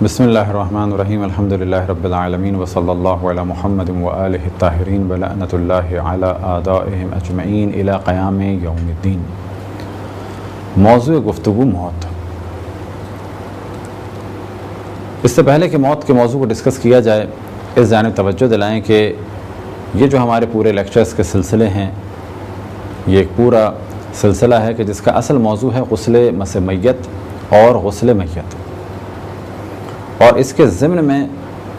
بسم اللہ الرحمن الرحیم الحمدللہ رب العالمین وصلی اللہ علی محمد وآلہ الطاہرین ولعنۃ اللہ علی اعدائہم اجمعین الی قیام یوم الدین۔ موضوع گفتگو موت۔ اس سے پہلے کہ موت کے موضوع کو ڈسکس کیا جائے، اس جانب توجہ دلائیں کہ یہ جو ہمارے پورے لیکچرز کے سلسلے ہیں، یہ ایک پورا سلسلہ ہے کہ جس کا اصل موضوع ہے غسل مس میت اور غسل میت، اور اس کے ضمن میں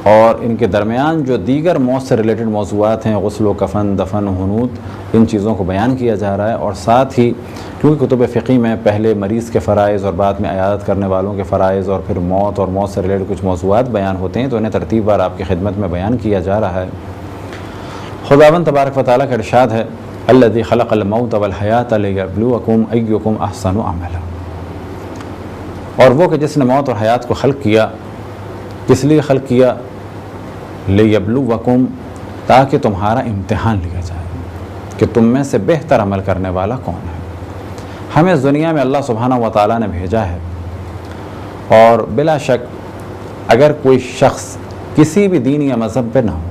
اور ان کے درمیان جو دیگر موت سے ریلیٹڈ موضوعات ہیں، غسل و کفن، دفن، حنوط، ان چیزوں کو بیان کیا جا رہا ہے۔ اور ساتھ ہی کیونکہ کتب فقہ میں پہلے مریض کے فرائض اور بعد میں عیادت کرنے والوں کے فرائض اور پھر موت اور موت سے ریلیٹڈ کچھ موضوعات بیان ہوتے ہیں، تو انہیں ترتیب بار آپ کی خدمت میں بیان کیا جا رہا ہے۔ خداوند تبارک و تعالیٰ کا ارشاد ہے، الذی خلق الموت والحیاۃ لیبلوکم ایکم احسن عملا، اور وہ کہ جس نے موت اور حیات کو خلق کیا، کس لیے خلق کیا؟ لیبلوکم، تاکہ تمہارا امتحان لیا جائے کہ تم میں سے بہتر عمل کرنے والا کون ہے۔ ہمیں اس دنیا میں اللہ سبحانہ و تعالیٰ نے بھیجا ہے، اور بلا شک اگر کوئی شخص کسی بھی دین یا مذہب پہ نہ ہو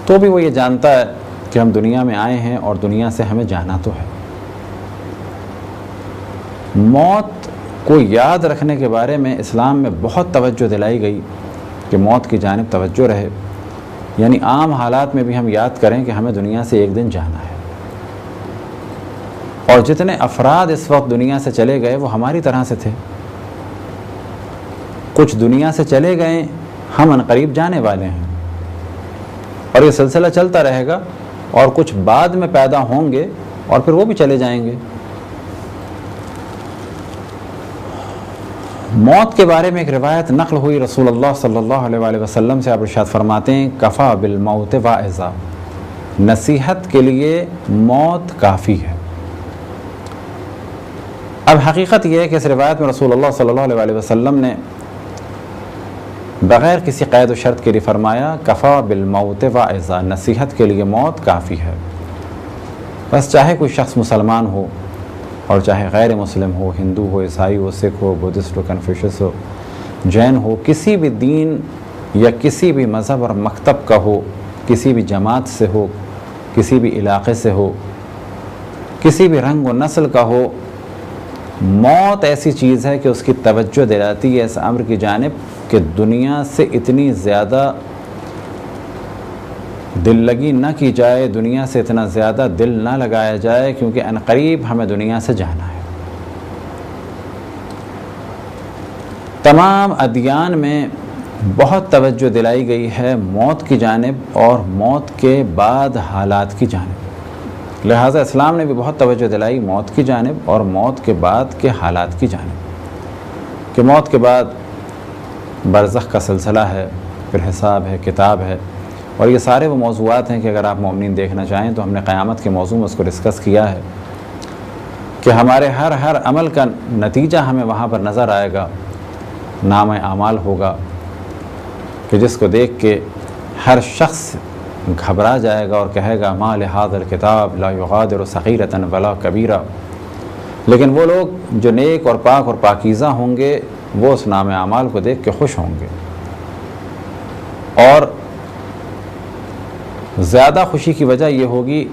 تو بھی وہ یہ جانتا ہے کہ ہم دنیا میں آئے ہیں اور دنیا سے ہمیں جانا تو ہے۔ موت کو یاد رکھنے کے بارے میں اسلام میں بہت توجہ دلائی گئی کہ موت کی جانب توجہ رہے، یعنی عام حالات میں بھی ہم یاد کریں کہ ہمیں دنیا سے ایک دن جانا ہے۔ اور جتنے افراد اس وقت دنیا سے چلے گئے وہ ہماری طرح سے تھے، کچھ دنیا سے چلے گئے، ہم عنقریب جانے والے ہیں، اور یہ سلسلہ چلتا رہے گا، اور کچھ بعد میں پیدا ہوں گے اور پھر وہ بھی چلے جائیں گے۔ موت کے بارے میں ایک روایت نقل ہوئی رسول اللہ صلی اللہ علیہ وآلہ وسلم سے، آپ ارشاد فرماتے ہیں، کفا بالموت واعظا، نصیحت کے لیے موت کافی ہے۔ اب حقیقت یہ ہے کہ اس روایت میں رسول اللہ صلی اللہ علیہ وآلہ وسلم نے بغیر کسی قید و شرط کے لیے فرمایا، کفا بالموت واعظا، نصیحت کے لیے موت کافی ہے۔ بس چاہے کوئی شخص مسلمان ہو اور چاہے غیر مسلم ہو، ہندو ہو، عیسائی ہو، سکھ ہو، بدھسٹ ہو، کنفیوشس ہو، جین ہو، کسی بھی دین یا کسی بھی مذہب اور مکتب کا ہو، کسی بھی جماعت سے ہو، کسی بھی علاقے سے ہو، کسی بھی رنگ و نسل کا ہو، موت ایسی چیز ہے کہ اس کی توجہ دلاتی ہے اس امر کی جانب کہ دنیا سے اتنی زیادہ دل لگی نہ کی جائے، دنیا سے اتنا زیادہ دل نہ لگایا جائے، کیونکہ عنقریب ہمیں دنیا سے جانا ہے۔ تمام ادیان میں بہت توجہ دلائی گئی ہے موت کی جانب اور موت کے بعد حالات کی جانب، لہٰذا اسلام نے بھی بہت توجہ دلائی موت کی جانب اور موت کے بعد کے حالات کی جانب، کہ موت کے بعد برزخ کا سلسلہ ہے، پھر حساب ہے، کتاب ہے، اور یہ سارے وہ موضوعات ہیں کہ اگر آپ مومنین دیکھنا چاہیں تو ہم نے قیامت کے موضوع میں اس کو ڈسکس کیا ہے کہ ہمارے ہر عمل کا نتیجہ ہمیں وہاں پر نظر آئے گا، نام اعمال ہوگا کہ جس کو دیکھ کے ہر شخص گھبرا جائے گا اور کہے گا ما لہذا الکتاب لا یغادر صغیرۃ ولا کبیرہ، لیکن وہ لوگ جو نیک اور پاک اور پاکیزہ ہوں گے وہ اس نام اعمال کو دیکھ کے خوش ہوں گے، اور زیادہ خوشی کی وجہ یہ ہوگی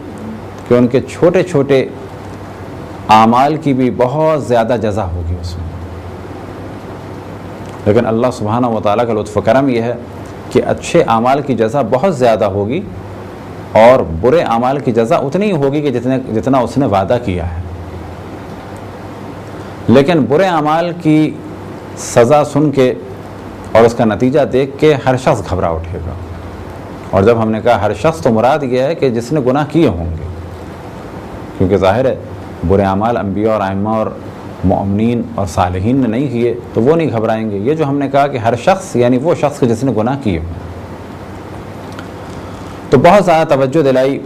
کہ ان کے چھوٹے چھوٹے اعمال کی بھی بہت زیادہ جزا ہوگی اس میں۔ لیکن اللہ سبحانہ و تعالیٰ کا لطف و کرم یہ ہے کہ اچھے اعمال کی جزا بہت زیادہ ہوگی اور برے اعمال کی جزا اتنی ہی ہوگی کہ جتنا اس نے وعدہ کیا ہے، لیکن برے اعمال کی سزا سن کے اور اس کا نتیجہ دیکھ کے ہر شخص گھبرا اٹھے گا۔ اور جب ہم نے کہا ہر شخص تو مراد یہ ہے کہ جس نے گناہ کیے ہوں گے، کیونکہ ظاہر ہے برے اعمال انبیاء اور ائمہ اور مومنین اور صالحین نے نہیں کیے تو وہ نہیں گھبرائیں گے۔ یہ جو ہم نے کہا کہ ہر شخص یعنی وہ شخص کہ جس نے گناہ کیے ہوں، تو بہت زیادہ توجہ دلائی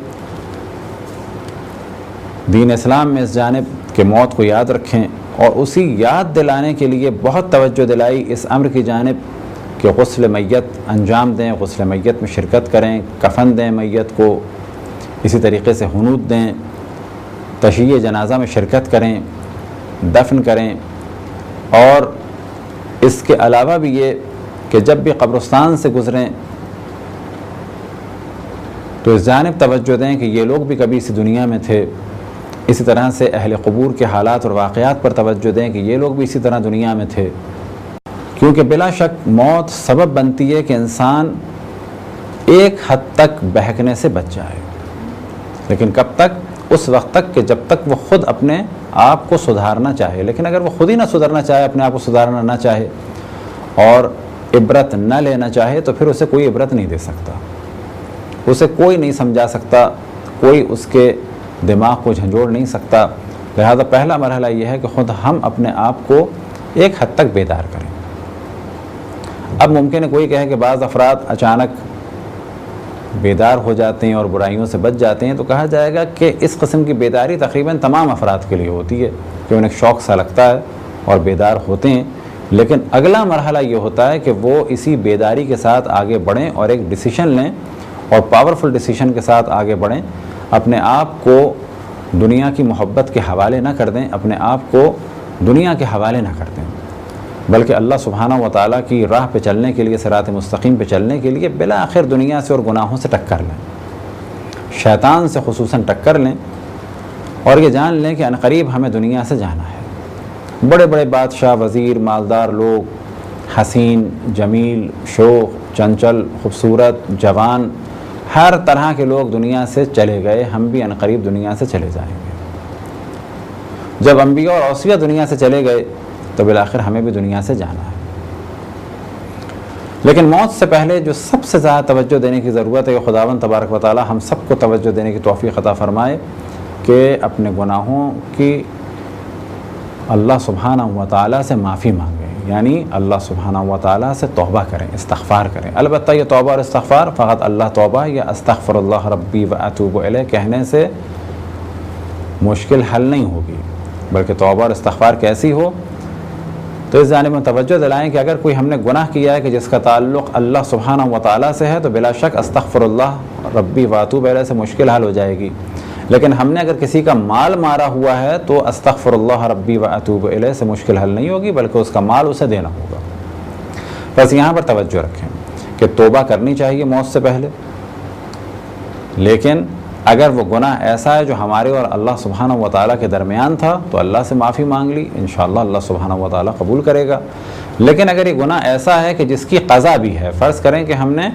دین اسلام میں اس جانب کہ موت کو یاد رکھیں، اور اسی یاد دلانے کے لیے بہت توجہ دلائی اس امر کی جانب کہ غسل میت انجام دیں، غسل میت میں شرکت کریں، کفن دیں میت کو، اسی طریقے سے حنوط دیں، تشییع جنازہ میں شرکت کریں، دفن کریں، اور اس کے علاوہ بھی یہ کہ جب بھی قبرستان سے گزریں تو اس جانب توجہ دیں کہ یہ لوگ بھی کبھی اسی دنیا میں تھے. اسی طرح سے اہل قبور کے حالات اور واقعات پر توجہ دیں کہ یہ لوگ بھی اسی طرح دنیا میں تھے، کیونکہ بلا شک موت سبب بنتی ہے کہ انسان ایک حد تک بہکنے سے بچ جائے، لیکن کب تک؟ اس وقت تک کہ جب تک وہ خود اپنے آپ کو سدھارنا چاہے. لیکن اگر وہ خود ہی نہ سدھرنا چاہے، اپنے آپ کو سدھارنا نہ چاہے اور عبرت نہ لینا چاہے، تو پھر اسے کوئی عبرت نہیں دے سکتا، اسے کوئی نہیں سمجھا سکتا، کوئی اس کے دماغ کو جھنجھوڑ نہیں سکتا. لہذا پہلا مرحلہ یہ ہے کہ خود ہم اپنے آپ کو ایک حد تک بیدار کریں. اب ممکن ہے کوئی کہے کہ بعض افراد اچانک بیدار ہو جاتے ہیں اور برائیوں سے بچ جاتے ہیں، تو کہا جائے گا کہ اس قسم کی بیداری تقریباً تمام افراد کے لیے ہوتی ہے کہ انہیں شوق سا لگتا ہے اور بیدار ہوتے ہیں. لیکن اگلا مرحلہ یہ ہوتا ہے کہ وہ اسی بیداری کے ساتھ آگے بڑھیں اور ایک ڈیسیشن لیں اور پاورفل ڈیسیشن کے ساتھ آگے بڑھیں. اپنے آپ کو دنیا کی محبت کے حوالے نہ کر دیں، اپنے آپ کو دنیا کے حوالے نہ کر دیں، بلکہ اللہ سبحانہ و تعالیٰ کی راہ پہ چلنے کے لیے، صراط مستقیم پہ چلنے کے لیے بالآخر دنیا سے اور گناہوں سے ٹکر لیں، شیطان سے خصوصاً ٹکر لیں، اور یہ جان لیں کہ عنقریب ہمیں دنیا سے جانا ہے. بڑے بڑے بادشاہ، وزیر، مالدار لوگ، حسین، جمیل، شوخ، چنچل، خوبصورت، جوان، ہر طرح کے لوگ دنیا سے چلے گئے. ہم بھی عنقریب دنیا سے چلے جائیں گے. جب انبیاء اور اوصیاء دنیا سے چلے گئے تو بالآخر ہمیں بھی دنیا سے جانا ہے. لیکن موت سے پہلے جو سب سے زیادہ توجہ دینے کی ضرورت ہے کہ خداوند تبارک و تعالی ہم سب کو توجہ دینے کی توفیق عطا فرمائے کہ اپنے گناہوں کی اللہ سبحانہ و تعالی سے معافی مانگیں، یعنی اللہ سبحانہ و تعالی سے توبہ کریں، استغفار کریں. البتہ یہ توبہ اور استغفار فقط اللہ توبہ یا استغفر اللہ ربی و اتوب الیہ کہنے سے مشکل حل نہیں ہوگی، بلکہ توبہ اور استغفار کیسی ہو تو اس جانب میں توجہ دلائیں کہ اگر کوئی ہم نے گناہ کیا ہے کہ جس کا تعلق اللہ سبحانہ و تعالی سے ہے تو بلا شک استغفر اللہ ربی و اتوب الیہ سے مشکل حل ہو جائے گی. لیکن ہم نے اگر کسی کا مال مارا ہوا ہے تو استغفر اللہ ربی و اتوب الیہ سے مشکل حل نہیں ہوگی، بلکہ اس کا مال اسے دینا ہوگا. بس یہاں پر توجہ رکھیں کہ توبہ کرنی چاہیے موت سے پہلے، لیکن اگر وہ گناہ ایسا ہے جو ہمارے اور اللہ سبحانہ و تعالیٰ کے درمیان تھا تو اللہ سے معافی مانگ لی، انشاءاللہ اللہ سبحانہ و تعالیٰ قبول کرے گا. لیکن اگر یہ گناہ ایسا ہے کہ جس کی قضا بھی ہے، فرض کریں کہ ہم نے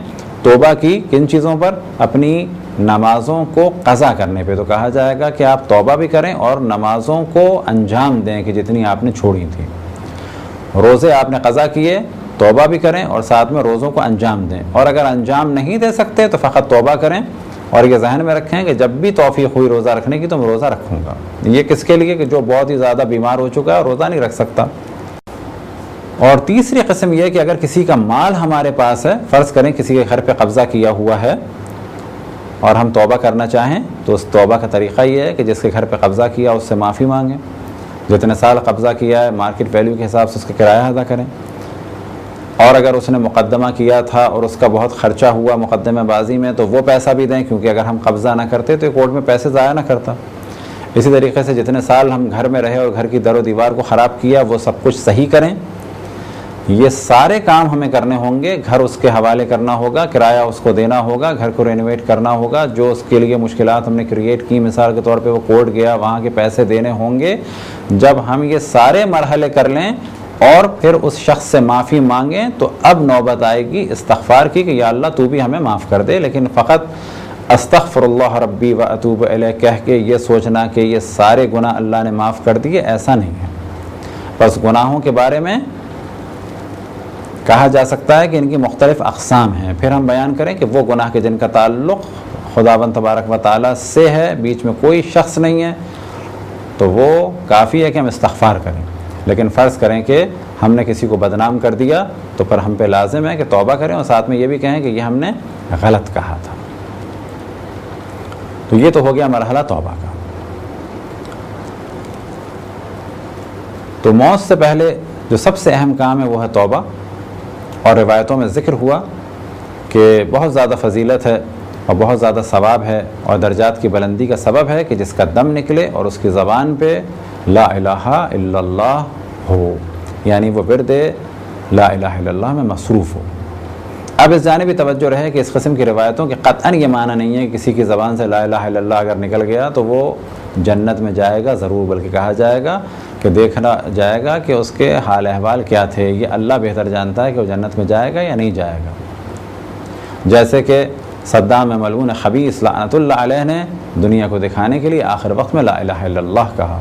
توبہ کی کن چیزوں پر؟ اپنی نمازوں کو قضا کرنے پہ، تو کہا جائے گا کہ آپ توبہ بھی کریں اور نمازوں کو انجام دیں کہ جتنی آپ نے چھوڑی تھیں. روزے آپ نے قضا کیے، توبہ بھی کریں اور ساتھ میں روزوں کو انجام دیں. اور اگر انجام نہیں دے سکتے تو فقط توبہ کریں اور یہ ذہن میں رکھیں کہ جب بھی توفیق ہوئی روزہ رکھنے کی تو میں روزہ رکھوں گا. یہ کس کے لیے؟ کہ جو بہت ہی زیادہ بیمار ہو چکا ہے اور روزہ نہیں رکھ سکتا. اور تیسری قسم یہ کہ اگر کسی کا مال ہمارے پاس ہے، فرض کریں کسی کے گھر پہ قبضہ کیا ہوا ہے اور ہم توبہ کرنا چاہیں تو اس توبہ کا طریقہ یہ ہے کہ جس کے گھر پہ قبضہ کیا اس سے معافی مانگیں، جتنے سال قبضہ کیا ہے مارکیٹ ویلیو کے حساب سے اس کا کرایہ ادا کریں. اور اگر اس نے مقدمہ کیا تھا اور اس کا بہت خرچہ ہوا مقدمہ بازی میں تو وہ پیسہ بھی دیں، کیونکہ اگر ہم قبضہ نہ کرتے تو کورٹ میں پیسے ضائع نہ کرتا. اسی طریقے سے جتنے سال ہم گھر میں رہے اور گھر کی در و دیوار کو خراب کیا وہ سب کچھ صحیح کریں. یہ سارے کام ہمیں کرنے ہوں گے. گھر اس کے حوالے کرنا ہوگا، کرایہ اس کو دینا ہوگا، گھر کو رینوویٹ کرنا ہوگا، جو اس کے لیے مشکلات ہم نے کریٹ کی، مثال کے طور پہ وہ کورٹ گیا وہاں کے پیسے دینے ہوں گے. جب ہم یہ سارے مرحلے کر لیں اور پھر اس شخص سے معافی مانگیں تو اب نوبت آئے گی استغفار کی کہ یا اللہ تو بھی ہمیں معاف کر دے. لیکن فقط استغفر اللہ ربی و اتوب الیہ کہہ کے یہ سوچنا کہ یہ سارے گناہ اللہ نے معاف کر دیے، ایسا نہیں ہے. بس گناہوں کے بارے میں کہا جا سکتا ہے کہ ان کی مختلف اقسام ہیں. پھر ہم بیان کریں کہ وہ گناہ کے جن کا تعلق خداوند تبارک و تعالیٰ سے ہے، بیچ میں کوئی شخص نہیں ہے، تو وہ کافی ہے کہ ہم استغفار کریں. لیکن فرض کریں کہ ہم نے کسی کو بدنام کر دیا تو پر ہم پہ لازم ہے کہ توبہ کریں اور ساتھ میں یہ بھی کہیں کہ یہ ہم نے غلط کہا تھا. تو یہ تو ہو گیا مرحلہ توبہ کا. تو موت سے پہلے جو سب سے اہم کام ہے وہ ہے توبہ. اور روایتوں میں ذکر ہوا کہ بہت زیادہ فضیلت ہے اور بہت زیادہ ثواب ہے اور درجات کی بلندی کا سبب ہے کہ جس کا دم نکلے اور اس کی زبان پہ لا الہ الا اللہ ہو، یعنی وہ ورد لا الہ الا اللہ میں مصروف ہو۔ اب اس جانب بھی توجہ رہے کہ اس قسم کی روایتوں کے قطعاً یہ معنی نہیں ہے کہ کسی کی زبان سے لا الہ الا اللہ اگر نکل گیا تو وہ جنت میں جائے گا ضرور، بلکہ کہا جائے گا کہ دیکھنا جائے گا کہ اس کے حال احوال کیا تھے، یہ اللہ بہتر جانتا ہے کہ وہ جنت میں جائے گا یا نہیں جائے گا۔ جیسے کہ صدام ملعون خبیث لعنت اللہ علیہ نے دنیا کو دکھانے کے لیے آخر وقت میں لا الہ الا اللہ کہا۔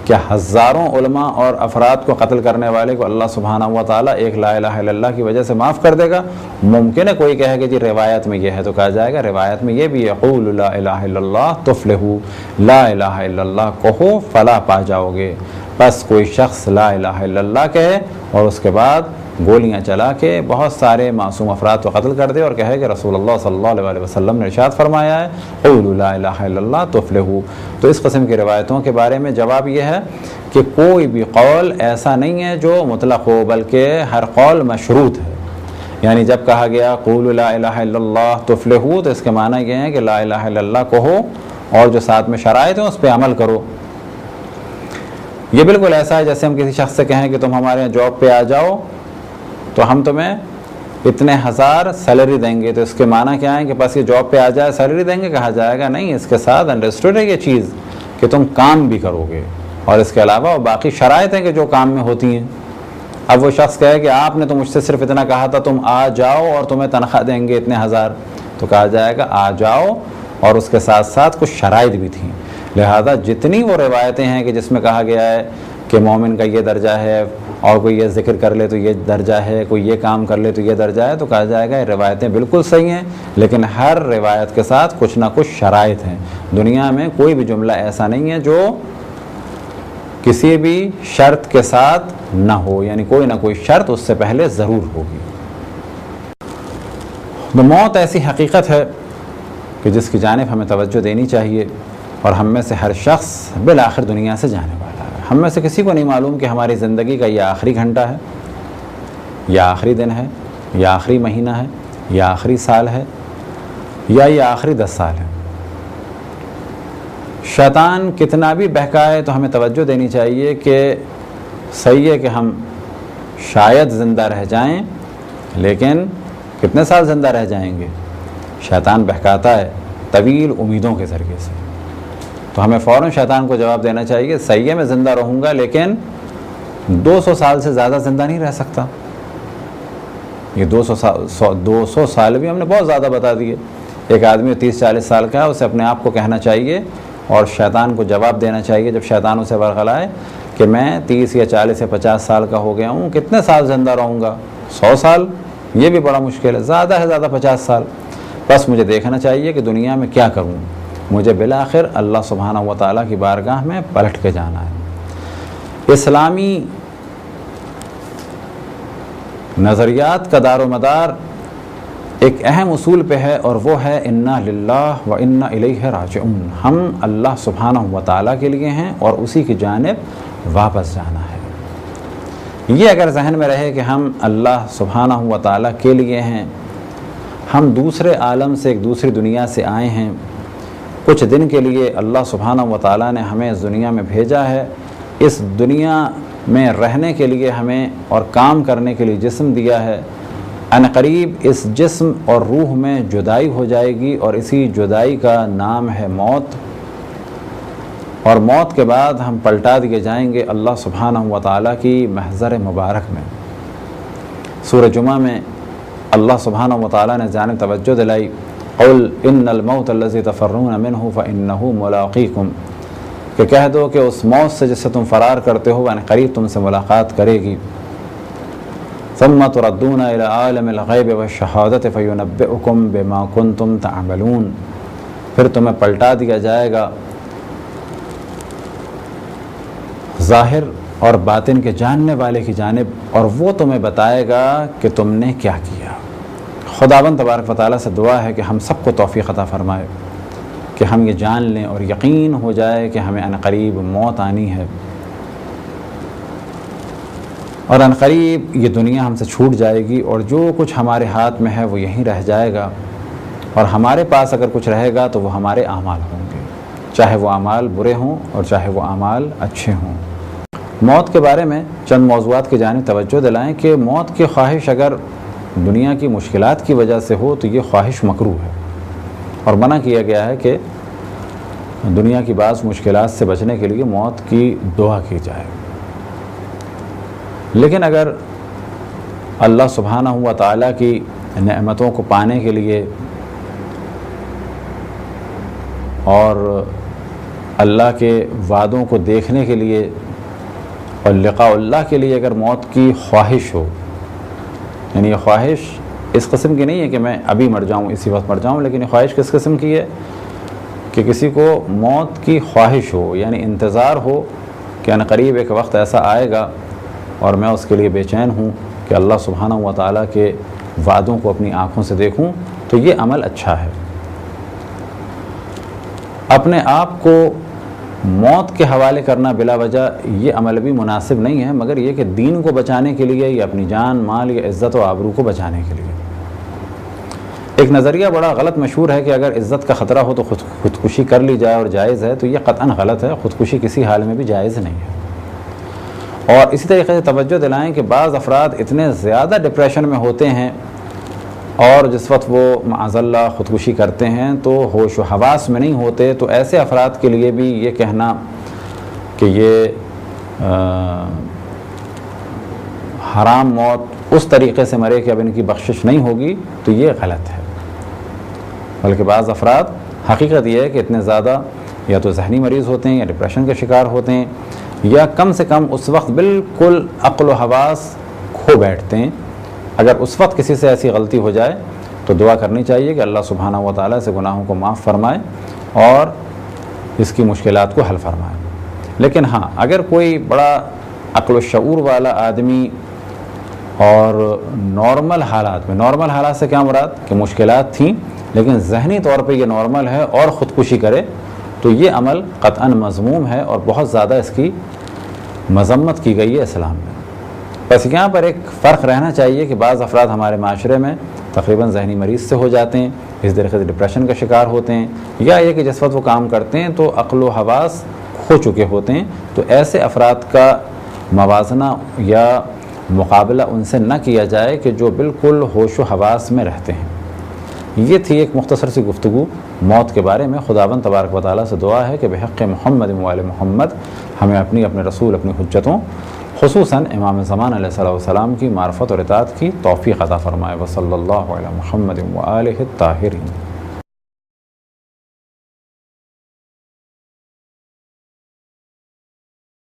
کیا ہزاروں علماء اور افراد کو قتل کرنے والے کو اللہ سبحانہ و تعالیٰ ایک لا الہ الا اللہ کی وجہ سے معاف کر دے گا؟ ممکن ہے کوئی کہے کہ جی روایت میں یہ ہے، تو کہا جائے گا روایت میں یہ بھی ہے قول لا الہ الا اللہ تفلحوا، لا الہ الا اللہ کہو فلاح پا جاؤ گے۔ بس کوئی شخص لا الہ الا اللہ کہے اور اس کے بعد گولیاں چلا کے بہت سارے معصوم افراد کو قتل کر دے اور کہے کہ رسول اللہ صلی اللہ علیہ وسلم نے ارشاد فرمایا ہے قولوا لا الہ الا اللہ تفلحوا، تو اس قسم کی روایتوں کے بارے میں جواب یہ ہے کہ کوئی بھی قول ایسا نہیں ہے جو مطلق ہو، بلکہ ہر قول مشروط ہے۔ یعنی جب کہا گیا قولوا لا الہ الا اللہ تفلحوا تو اس کے معنی یہ ہے کہ لا الہ الا اللہ کہو اور جو ساتھ میں شرائط ہیں اس پہ عمل کرو۔ یہ بالکل ایسا ہے جیسے ہم کسی شخص سے کہیں کہ تم ہمارے یہاں جاب پہ آ جاؤ تو ہم تمہیں اتنے ہزار سیلری دیں گے، تو اس کے معنی کیا ہے کہ بس یہ جاب پہ آ جائے سیلری دیں گے؟ کہا جائے گا نہیں، اس کے ساتھ انڈرسٹوڈ ہے یہ چیز کہ تم کام بھی کرو گے اور اس کے علاوہ باقی شرائط ہیں کہ جو کام میں ہوتی ہیں۔ اب وہ شخص کہے کہ آپ نے تو مجھ سے صرف اتنا کہا تھا تم آ جاؤ اور تمہیں تنخواہ دیں گے اتنے ہزار، تو کہا جائے گا آ جاؤ اور اس کے ساتھ ساتھ کچھ شرائط بھی تھیں۔ لہذا جتنی وہ روایتیں ہیں کہ جس میں کہا گیا ہے کہ مومن کا یہ درجہ ہے اور کوئی یہ ذکر کر لے تو یہ درجہ ہے، کوئی یہ کام کر لے تو یہ درجہ ہے، تو کہا جائے گا یہ روایتیں بالکل صحیح ہیں، لیکن ہر روایت کے ساتھ کچھ نہ کچھ شرائط ہیں۔ دنیا میں کوئی بھی جملہ ایسا نہیں ہے جو کسی بھی شرط کے ساتھ نہ ہو، یعنی کوئی نہ کوئی شرط اس سے پہلے ضرور ہوگی۔ تو موت ایسی حقیقت ہے کہ جس کی جانب ہمیں توجہ دینی چاہیے، اور ہم میں سے ہر شخص بالآخر دنیا سے جانے والا ہے۔ ہم میں سے کسی کو نہیں معلوم کہ ہماری زندگی کا یہ آخری گھنٹہ ہے یا آخری دن ہے یا آخری مہینہ ہے یا آخری سال ہے یا یہ آخری 10 سال ہے۔ شیطان کتنا بھی بہکائے تو ہمیں توجہ دینی چاہیے کہ صحیح ہے کہ ہم شاید زندہ رہ جائیں، لیکن کتنے سال زندہ رہ جائیں گے؟ شیطان بہکاتا ہے طویل امیدوں کے ذریعے سے، تو ہمیں فوراً شیطان کو جواب دینا چاہیے صحیح ہے میں زندہ رہوں گا، لیکن 200 سال سے زیادہ زندہ نہیں رہ سکتا۔ یہ 200 سال بھی ہم نے بہت زیادہ بتا دیے۔ ایک آدمی 30-40 سال کا ہے، اسے اپنے آپ کو کہنا چاہیے اور شیطان کو جواب دینا چاہیے جب شیطان اسے ورغلائے کہ میں 30 یا 40 یا 50 سال کا ہو گیا ہوں، کتنے سال زندہ رہوں گا؟ 100 سال؟ یہ بھی بڑا مشکل ہے، زیادہ ہے زیادہ 50 سال۔ بس مجھے دیکھنا چاہیے کہ دنیا میں کیا کروں، مجھے بالآخر اللہ سبحانہ و تعالیٰ کی بارگاہ میں پلٹ کے جانا ہے۔ اسلامی نظریات کا دار و مدار ایک اہم اصول پہ ہے، اور وہ ہے انا للہ و انا الیہ راجعون، ہم اللہ سبحانہ و تعالیٰ کے لیے ہیں اور اسی کی جانب واپس جانا ہے۔ یہ اگر ذہن میں رہے کہ ہم اللہ سبحانہ و تعالیٰ کے لیے ہیں، ہم دوسرے عالم سے، ایک دوسری دنیا سے آئے ہیں، کچھ دن کے لیے اللہ سبحانہ و تعالیٰ نے ہمیں اس دنیا میں بھیجا ہے، اس دنیا میں رہنے کے لیے ہمیں اور کام کرنے کے لیے جسم دیا ہے، عنقریب اس جسم اور روح میں جدائی ہو جائے گی، اور اسی جدائی کا نام ہے موت، اور موت کے بعد ہم پلٹا دیے جائیں گے اللہ سبحانہ و تعالیٰ کی محضر مبارک میں۔ سورہ جمعہ میں اللہ سبحانہ و تعالیٰ نے جانب توجہ دلائی، قل ان الموت الذی تفرون منہ فانہ ملاقیکم، کہ کہہ دو کہ اس موت سے جس سے تم فرار کرتے ہو یعنی قریب تم سے ملاقات کرے گی۔ ثم تردون الی عالم الغیب والشہادۃ فینبئکم بما کنتم تعملون، پھر تمہیں پلٹا دیا جائے گا ظاہر اور باطن کے جاننے والے کی جانب، اور وہ تمہیں بتائے گا کہ تم نے کیا کیا۔ خداوند تبارک و تعالیٰ سے دعا ہے کہ ہم سب کو توفیق عطا فرمائے کہ ہم یہ جان لیں اور یقین ہو جائے کہ ہمیں عنقریب موت آنی ہے، اور عنقریب یہ دنیا ہم سے چھوٹ جائے گی، اور جو کچھ ہمارے ہاتھ میں ہے وہ یہیں رہ جائے گا، اور ہمارے پاس اگر کچھ رہے گا تو وہ ہمارے اعمال ہوں گے، چاہے وہ اعمال برے ہوں اور چاہے وہ اعمال اچھے ہوں۔ موت کے بارے میں چند موضوعات کی جانب توجہ دلائیں کہ موت کی خواہش اگر دنیا کی مشکلات کی وجہ سے ہو تو یہ خواہش مکروہ ہے، اور منع کیا گیا ہے کہ دنیا کی بعض مشکلات سے بچنے کے لیے موت کی دعا کی جائے۔ لیکن اگر اللہ سبحانہ و تعالیٰ کی نعمتوں کو پانے کے لیے اور اللہ کے وعدوں کو دیکھنے کے لیے اور لقاء اللہ کے لیے اگر موت کی خواہش ہو، یعنی یہ خواہش اس قسم کی نہیں ہے کہ میں ابھی مر جاؤں، اسی وقت مر جاؤں، لیکن یہ خواہش کس قسم کی ہے کہ کسی کو موت کی خواہش ہو، یعنی انتظار ہو کہ عنقریب ایک وقت ایسا آئے گا اور میں اس کے لیے بے چین ہوں کہ اللہ سبحانہ و تعالیٰ کے وعدوں کو اپنی آنکھوں سے دیکھوں، تو یہ عمل اچھا ہے۔ اپنے آپ کو موت کے حوالے کرنا بلا وجہ یہ عمل بھی مناسب نہیں ہے، مگر یہ کہ دین کو بچانے کے لیے یا اپنی جان مال یا عزت و آبرو کو بچانے کے لیے۔ ایک نظریہ بڑا غلط مشہور ہے کہ اگر عزت کا خطرہ ہو تو خودکشی کر لی جائے اور جائز ہے، تو یہ قطعاً غلط ہے، خودکشی کسی حال میں بھی جائز نہیں ہے۔ اور اسی طریقے سے توجہ دلائیں کہ بعض افراد اتنے زیادہ ڈپریشن میں ہوتے ہیں اور جس وقت وہ معاذ اللہ خودکشی کرتے ہیں تو ہوش و حواس میں نہیں ہوتے، تو ایسے افراد کے لیے بھی یہ کہنا کہ یہ حرام موت اس طریقے سے مرے کہ اب ان کی بخشش نہیں ہوگی، تو یہ غلط ہے۔ بلکہ بعض افراد حقیقت یہ ہے کہ اتنے زیادہ یا تو ذہنی مریض ہوتے ہیں یا ڈپریشن کے شکار ہوتے ہیں، یا کم سے کم اس وقت بالکل عقل و حواس کھو بیٹھتے ہیں۔ اگر اس وقت کسی سے ایسی غلطی ہو جائے تو دعا کرنی چاہیے کہ اللہ سبحانہ و تعالیٰ سے گناہوں کو معاف فرمائے اور اس کی مشکلات کو حل فرمائے۔ لیکن ہاں، اگر کوئی بڑا عقل و شعور والا آدمی اور نارمل حالات سے کیا مراد کہ مشکلات تھیں لیکن ذہنی طور پہ یہ نارمل ہے اور خودکشی کرے، تو یہ عمل قطعاً مذموم ہے اور بہت زیادہ اس کی مذمت کی گئی ہے اسلام میں۔ بس یہاں پر ایک فرق رہنا چاہیے کہ بعض افراد ہمارے معاشرے میں تقریباً ذہنی مریض سے ہو جاتے ہیں، اس طریقے سے ڈپریشن کا شکار ہوتے ہیں، یا یہ کہ جس وقت وہ کام کرتے ہیں تو عقل و حواس کھو چکے ہوتے ہیں، تو ایسے افراد کا موازنہ یا مقابلہ ان سے نہ کیا جائے کہ جو بالکل ہوش و حواس میں رہتے ہیں۔ یہ تھی ایک مختصر سی گفتگو موت کے بارے میں۔ خداوند تبارک و تعالیٰ سے دعا ہے کہ بحق محمد و آل محمد ہمیں اپنے رسول اپنی حجتوں خصوصاً امام زمان علیہ السلام کی معرفت اور اطاعت کی توفیق عطا فرمائے۔ وصلی اللہ علی محمد و آلہ الطاہرین۔